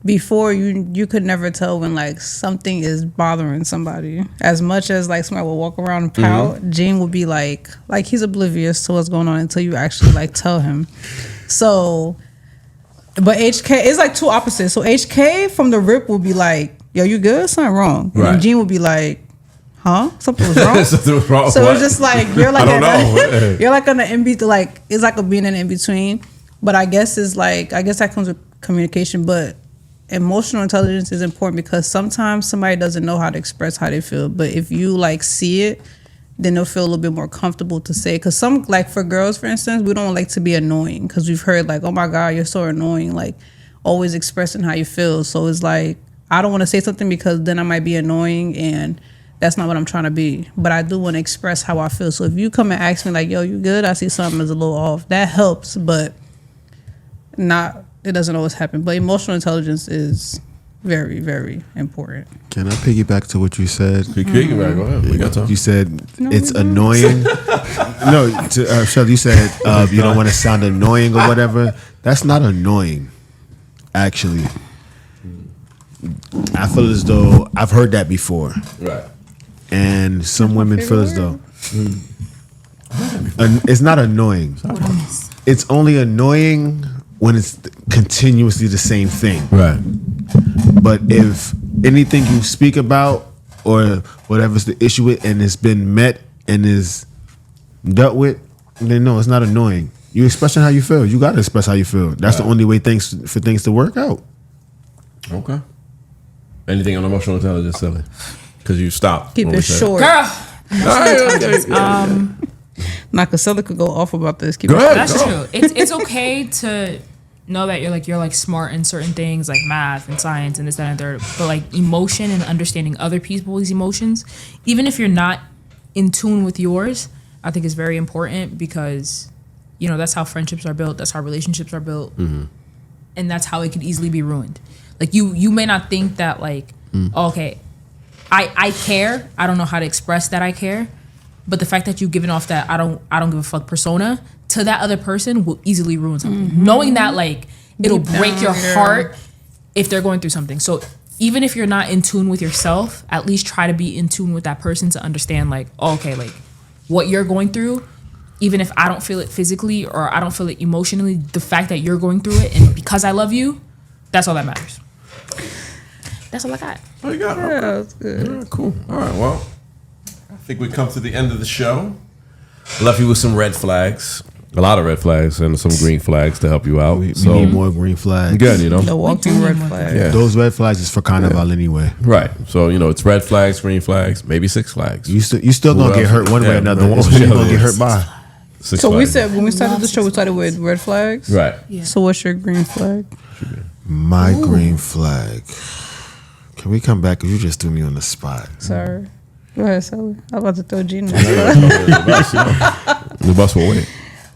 before you could never tell when like something is bothering somebody. As much as like somebody will walk around and pout, Gene will be like he's oblivious to what's going on until you actually like tell him. So, but HK is like two opposites. So HK from the rip will be like, "Yo, you good? Something wrong." Right. And Gene will be like, "Huh? Something was wrong." Something was wrong. So it's just like you're like I don't know. You're like on the in between. Like it's like a being in in between. But I guess that comes with communication. But emotional intelligence is important because sometimes somebody doesn't know how to express how they feel. But if you like see it, then they'll feel a little bit more comfortable to say. Because some, like for girls, for instance, we don't like to be annoying because we've heard like, "Oh my God, you're so annoying," like always expressing how you feel. So it's like, I don't want to say something because then I might be annoying and that's not what I'm trying to be. But I do want to express how I feel. So if you come and ask me like, "Yo, you good? I see something is a little off." That helps, but it doesn't always happen. But emotional intelligence is very, very important. Can I piggyback to what you said? Piggyback, go ahead. We got time. You said it's annoying. No, Shelly, you said you don't want to sound annoying or whatever. That's not annoying, actually. I feel as though I've heard that before. Right. And some women feel as though it's not annoying. It's only annoying when it's continuously the same thing. Right. But if anything you speak about or whatever's the issue with and it's been met and is dealt with, then no, it's not annoying. You're expressing how you feel. You got to express how you feel. That's the only way for things to work out. Okay. Anything on emotional intelligence, Celi? Because you stopped. Keep it short. Girl. Not because Celi could go off about this. Go ahead. That's true. It's okay to know that you're like smart in certain things like math and science and this, that, and third. But like emotion and understanding other people's emotions, even if you're not in tune with yours, I think is very important because, you know, that's how friendships are built. That's how relationships are built. And that's how it could easily be ruined. Like you may not think that like, okay, I care. I don't know how to express that I care. But the fact that you've given off that I don't give a fuck persona to that other person will easily ruin something. Knowing that like it'll break your heart if they're going through something. So even if you're not in tune with yourself, at least try to be in tune with that person to understand like, oh, okay, like what you're going through, even if I don't feel it physically or I don't feel it emotionally, the fact that you're going through it and because I love you, that's all that matters. That's all I got. Oh, you got it. Yeah, that's good. Yeah, cool. All right, well, I think we come to the end of the show. I left you with some red flags. A lot of red flags and some green flags to help you out. We need more green flags. Good, you know. The walking red flag. Yeah. Those red flags is for carnival anyway. Right. So, you know, it's red flags, green flags, maybe Six Flags. You still going to get hurt one way or another. One you're going to get hurt by. Six So Flags. we said when we started the show, we started with red flags. Right. Yeah. So what's your green flag? My green flag. Can we come back? Because you just threw me on the spot. Sorry. Go ahead, Celi. I'm about to throw Gina. The bus will wait.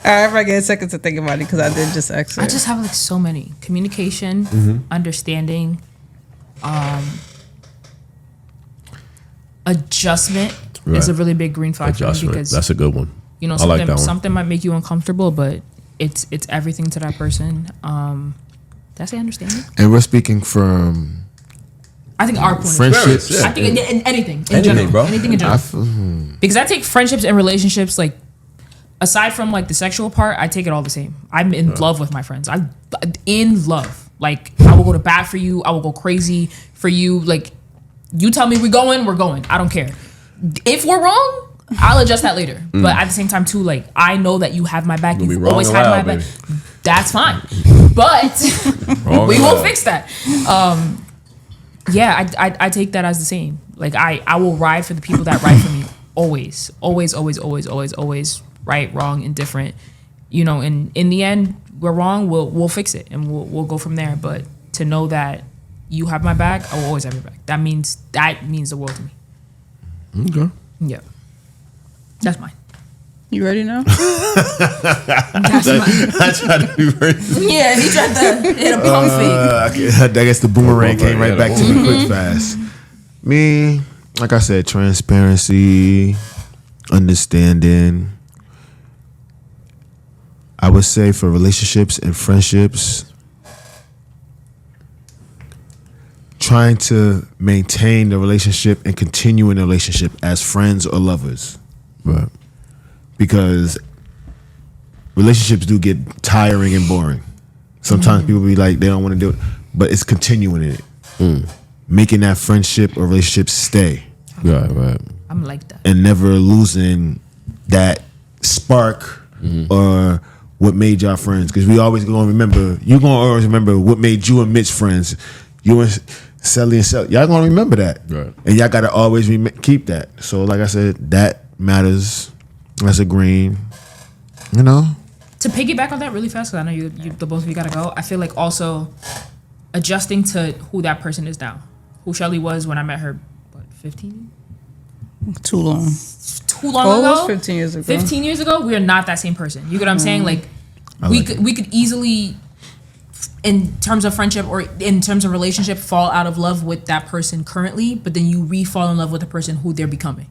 All right, if I get a second to think about it, because I did just ask her. I just have like so many. Communication, understanding, adjustment is a really big green flag for me because that's a good one. You know, something might make you uncomfortable, but it's everything to that person. Did I say understanding? And we're speaking from... I think our point friendships. Of view. I think anything in general, bro. Anything in general. Because I take friendships and relationships like, aside from like the sexual part, I take it all the same. I'm in love with my friends. I'm in love. Like I will go to bat for you. I will go crazy for you. Like you tell me we're going. I don't care. If we're wrong, I'll adjust that later. But at the same time too, like I know that you have my back. You've always had my back. That's fine. But we will fix that. Yeah, I take that as the same. Like I will ride for the people that ride for me always. Right, wrong, indifferent. You know, and in the end, we're wrong. We'll fix it and we'll go from there. But to know that you have my back, I will always have your back. That means the world to me. Okay. Yeah, that's mine. You ready now? That's mine. I tried to be very... Yeah, he tried to hit a pump fake. I guess the boomerang came right back to me quick fast. Me, like I said, transparency, understanding. I would say for relationships and friendships, trying to maintain the relationship and continue in the relationship as friends or lovers. Right. Because relationships do get tiring and boring. Sometimes people be like, they don't want to do it, but it's continuing in it. Making that friendship or relationship stay. Right. I'm like that. And never losing that spark or what made y'all friends. Because we always going to remember, you're going to always remember what made you and Mitch friends. You and Celi and Celi. Y'all going to remember that. Right. And y'all got to always keep that. So like I said, that matters. That's a green. You know? To piggyback on that really fast, because I know you the both of you got to go. I feel like also adjusting to who that person is now. Who Shelly was when I met her, 15? Too long ago. It was 15 years ago. 15 years ago, we are not that same person. You get what I'm saying? Like, we could easily, in terms of friendship or in terms of relationship, fall out of love with that person currently, but then you re-fall in love with the person who they're becoming.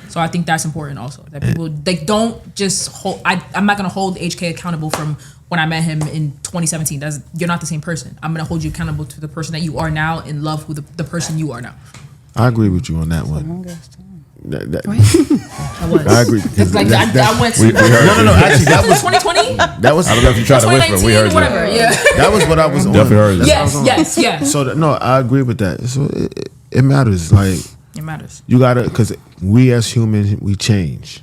So I think that's important also. That people don't just hold. I'm not gonna hold HK accountable from when I met him in 2017. You're not the same person. I'm gonna hold you accountable to the person that you are now, in love with the person you are now. I agree with you on that one. I agree. I went. No. Actually, that was 2020. That was. I don't know if you tried to whisper. We heard whatever. that. Yeah. That was what I was on. Definitely heard. Yes. So I agree with that. So it matters. Like it matters. You gotta, because we as humans, we change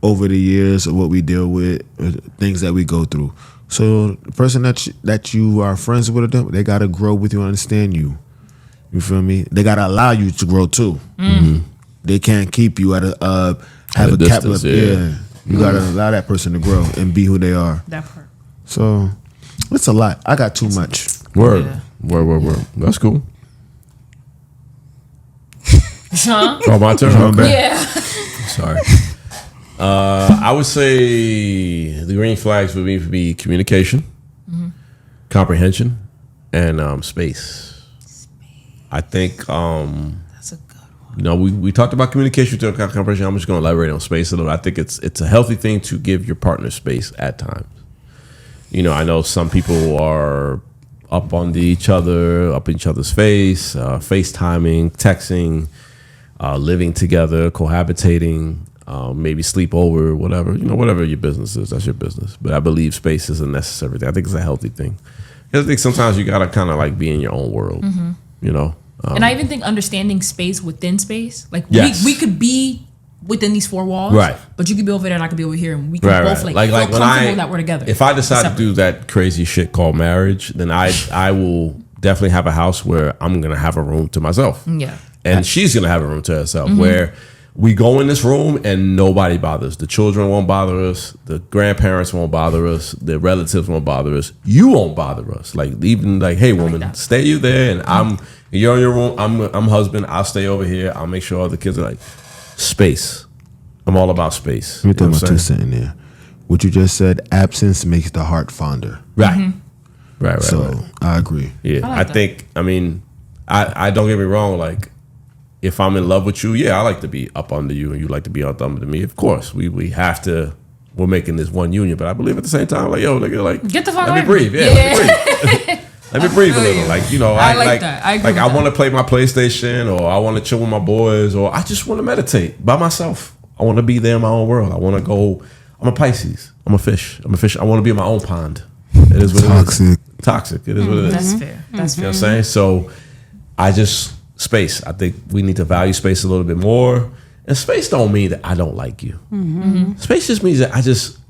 over the years of what we deal with, things that we go through. So the person that you are friends with them, they gotta grow with you and understand you. You feel me? They gotta allow you to grow too. They can't keep you at a have a distance, You gotta allow that person to grow and be who they are. That part. So it's a lot. I got too much. Word. That's cool. Sean? Oh, my turn? Yeah. Sorry. I would say the green flags for me would be communication, comprehension, and space. I think that's a good one. You know, we talked about communication to comprehension. I'm just going to elaborate on space a little. I think it's a healthy thing to give your partner space at times. You know, I know some people are up on each other's face, FaceTiming, texting, living together, cohabitating, maybe sleep over, whatever. You know, whatever your business is, that's your business. But I believe space is a necessary thing. I think it's a healthy thing. I think sometimes you gotta kind of like be in your own world, you know. And I even think understanding space within space, like we could be within these four walls, right? But you could be over there and I could be over here, and we can both feel comfortable that we're together. If I decide to do that crazy shit called marriage, then I will definitely have a house where I'm gonna have a room to myself. Yeah. And she's gonna have a room to herself where we go in this room and nobody bothers. The children won't bother us. The grandparents won't bother us. The relatives won't bother us. You won't bother us. Like even like, hey woman, stay you there, and you're in your room. I'm husband. I'll stay over here. I'll make sure all the kids are like space. I'm all about space. Let me throw my 2 cents in there. What you just said, absence makes the heart fonder. Right. Right. So I agree. Yeah, I think. I mean, I don't get me wrong. Like, if I'm in love with you, yeah, I like to be up under you, and you like to be up under me. Of course, we have to. We're making this one union, but I believe at the same time, like, yo, nigga, like, get the fuck. Let me breathe. Yeah. Let me breathe. Let me breathe a little. Like, you know, I like that. I agree. Like, I want to play my PlayStation, or I want to chill with my boys, or I just want to meditate by myself. I want to be there in my own world. I want to go. I'm a Pisces. I'm a fish. I want to be in my own pond. It is what Toxic. it is. Toxic. It is what it is. That's fair. That's fair. You know what I'm saying? So I just space. I think we need to value space a little bit more. And space don't mean that I don't like you. Space just means that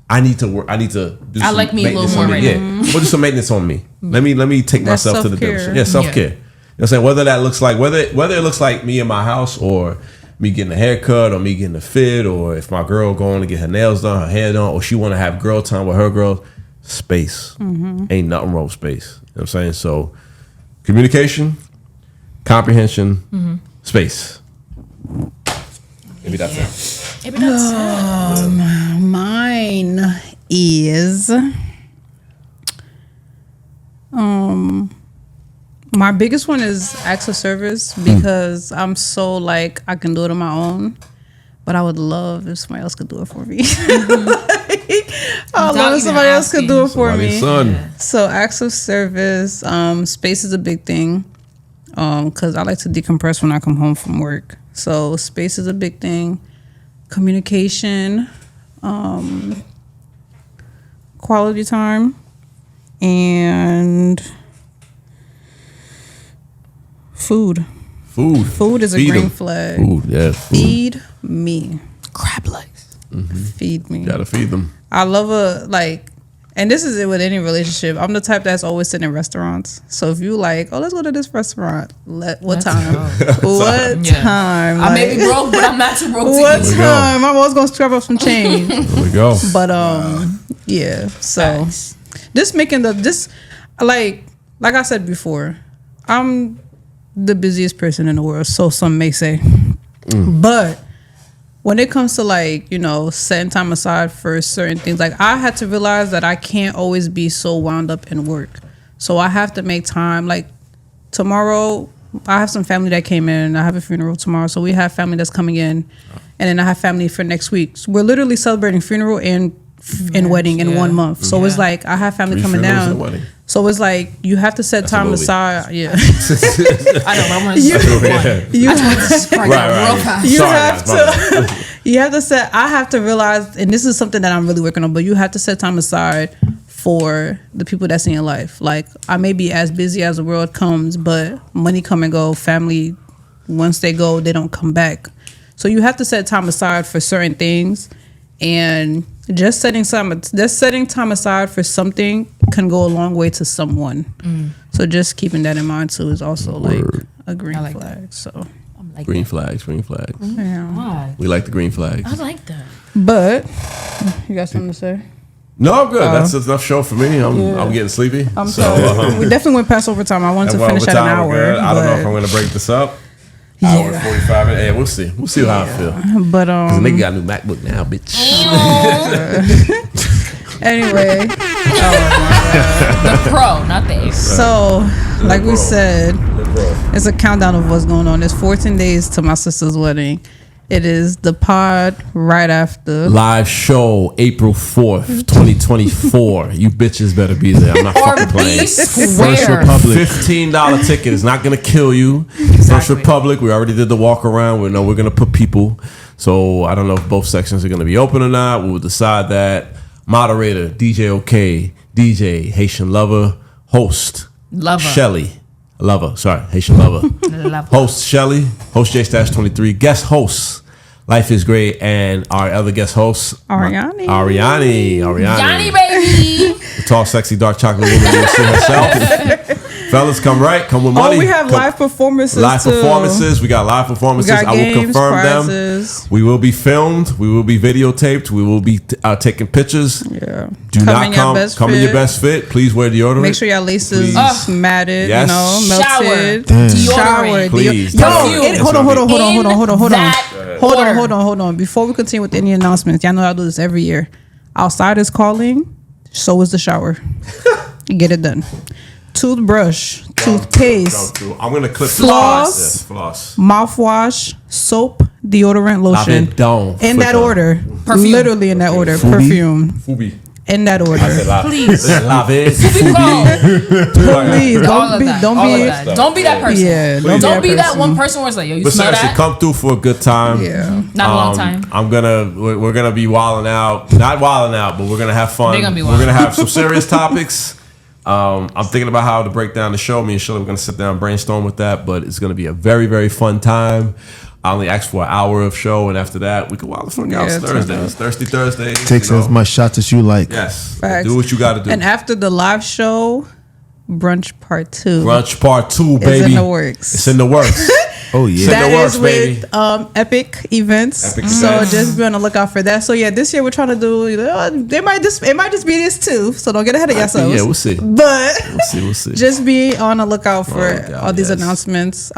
I need to work. I need to do some like me a little more right now. Yeah. We'll do some maintenance on me. Let me take That's myself to the self-care. dealership. Yeah, self-care. You know what I'm saying? Whether that looks like whether it looks like me in my house, or me getting a haircut, or me getting a fit, or if my girl going to get her nails done, her hair done, or she want to have girl time with her girls. Space. Ain't nothing wrong with space. You know what I'm saying? So communication, comprehension, space. Maybe that's it. Maybe that's it. Mine is my biggest one is acts of service, because I'm so like I can do it on my own, but I would love if somebody else could do it for me. I love if somebody else could do it for me. Son. So acts of service, space is a big thing, because I like to decompress when I come home from work. So space is a big thing. Communication, quality time, and food. Food is a green flag. Food, yeah. Feed me. Crab legs. Feed me. Gotta feed them. I love and this is it with any relationship. I'm the type that's always sitting in restaurants. So if you like, let's go to this restaurant. What time? What time? I may be broke, but I'm not too broke. What time? I'm always gonna scrub up some change. There we go. But yeah. So just making like I said before, I'm the busiest person in the world, so some may say. But when it comes to setting time aside for certain things, I had to realize that I can't always be so wound up in work. So I have to make time. Like tomorrow, I have some family that came in. I have a funeral tomorrow, so we have family that's coming in, and then I have family for next week. So we're literally celebrating funeral and wedding in 1 month. So it's like I have family coming down. So it's like you have to set time aside. Yeah, I know. I want to you have to set. I have to realize, and this is something that I'm really working on. But you have to set time aside for the people that's in your life. Like I may be as busy as the world comes, but money come and go. Family, once they go, they don't come back. So you have to set time aside for certain things, and just setting time aside for something can go a long way to someone. So just keeping that in mind too is also like a green flag. That. So I'm like green flags. Yeah. Why? We like the green flags. I like that. But you got something to say? No, I'm good. That's enough show for me. I'm getting sleepy. I'm sorry. We definitely went past overtime. I wanted to finish at an hour. I don't know if I'm going to break this up. Hour 45. Yeah, we'll see. We'll see how I feel. But Cause the nigga got a new MacBook now, bitch. Anyway, the Pro, not the Air. So, like we said, it's a countdown of what's going on. It's 14 days to my sister's wedding. It is the pod right after. Live show April 4th, 2024. You bitches better be there. I'm not fucking playing. First Republic. $15 ticket is not going to kill you. Exactly. First Republic, we already did the walk around. We know we're going to put people. So I don't know if both sections are going to be open or not. We'll decide that. Moderator, DJ OK, DJ, Haitian Lover, host, Shelly. Lover, sorry, Haitian Lover. Host Shelly, host J-23, guest hosts Life is Great, and our other guest hosts Ariani, Yanni, baby. The tall, sexy, dark chocolate woman you see herself. Fellas, come with money. Oh, we have live performances. We got live performances. I will confirm prizes. them. We will be filmed. We will be videotaped. We will be taking pictures. Yeah. Do not come in your best fit. Please wear deodorant. Make sure your laces matted. Yes. Melted. Shower. Please. Hold on. Before we continue with any announcements, y'all know I do this every year. Outside is calling. So is the shower. Get it done. Toothbrush, toothpaste, I'm gonna clip floss, mouthwash, soap, deodorant, lotion. In that order. Perfume. Literally in that order. Perfume. Fubi. In that order. Please. Please. Don't be that person. Yeah. Don't be that one person where it's like, yo, you smell that? Come through for a good time. Yeah. Not a long time. We're gonna be wilding out. Not wilding out, but we're gonna have fun. They're gonna be we're gonna have some serious topics. I'm thinking about how to break down the show. Me and Shirley, we're going to sit down and brainstorm with that, but it's going to be a very, very fun time. I only asked for an hour of show, and after that, we can wild the fuck out. It's Thursdays. Thirsty Thursdays. Takes as much shots as you like. Yes. Facts. Do what you got to do. And after the live show, brunch part 2. Brunch part 2, baby. It's in the works. It's in the works. Oh yeah, that is with Epic Events. So just be on the lookout for that. So yeah, this year we're trying to do. It might just be this too. So don't get ahead of yourselves. Yeah, we'll see. But we'll see. Just be on the lookout for all these announcements.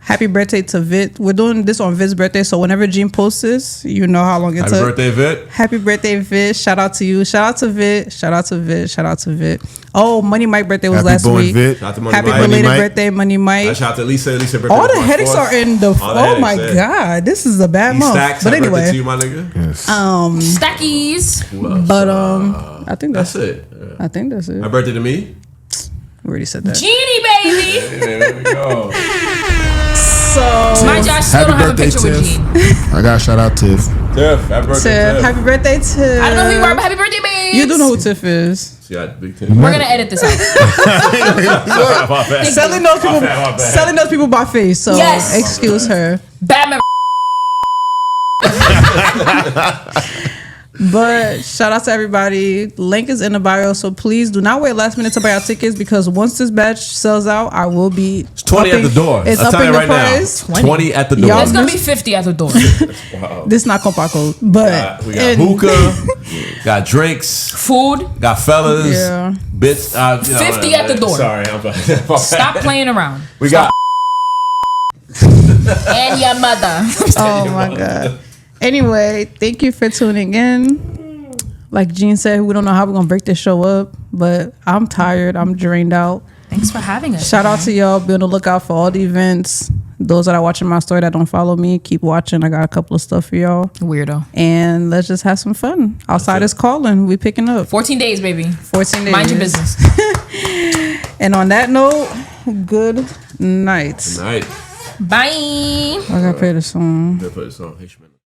Happy birthday to Vit. We're doing this on Vit's birthday, so whenever Gene posts this, you know how long it took. Happy birthday, Vit. Happy birthday, Vit. Shout out to you. Shout out to Vit. Shout out to Vit. Shout out to Vit. Oh, Money Mike birthday was last week. Vit. Happy belated birthday, Money Mike. Shout out to Lisa. Birthday. All the headaches are in the. Oh my God, this is a bad month. Stacks, but anyway, to you, my nigga. Yes. Stackies. But I think that's it. I think that's it. Happy birthday to me. We already said that. Genie, baby. There we go. So my Josh still don't have a picture with Gene. I got shout out Tiff. Happy birthday, Tiff. Happy birthday, Tiff. I don't know who you are, but happy birthday, babe. You do know who Tiff is. Big Tiff. We're gonna edit this out. Selling those people by face. So excuse her. Batman. But shout out to everybody. Link is in the bio, so please do not wait last minute to buy our tickets because once this batch sells out, I will be. It's 20 at the door. It's I'll up tell in you the right price. now. 20 at the door. It's gonna be 50 at the door. Wow. This not Copaco, but we got hookah, got drinks, food, got fellas, bits. 50 at the door. Sorry, Stop playing around. We got and your mother. Oh my God. Anyway, thank you for tuning in. Like Gene said, we don't know how we're gonna break this show up, but I'm tired. I'm drained out. Thanks for having us. Shout out to y'all. Be on the lookout for all the events. Those that are watching my story that don't follow me, keep watching. I got a couple of stuff for y'all. Weirdo. And let's just have some fun. Outside is calling. We picking up. 14 days, baby. 14 days. Mind your business. And on that note, good night. Good night. Bye. I gotta play the song. Play the song. Hey,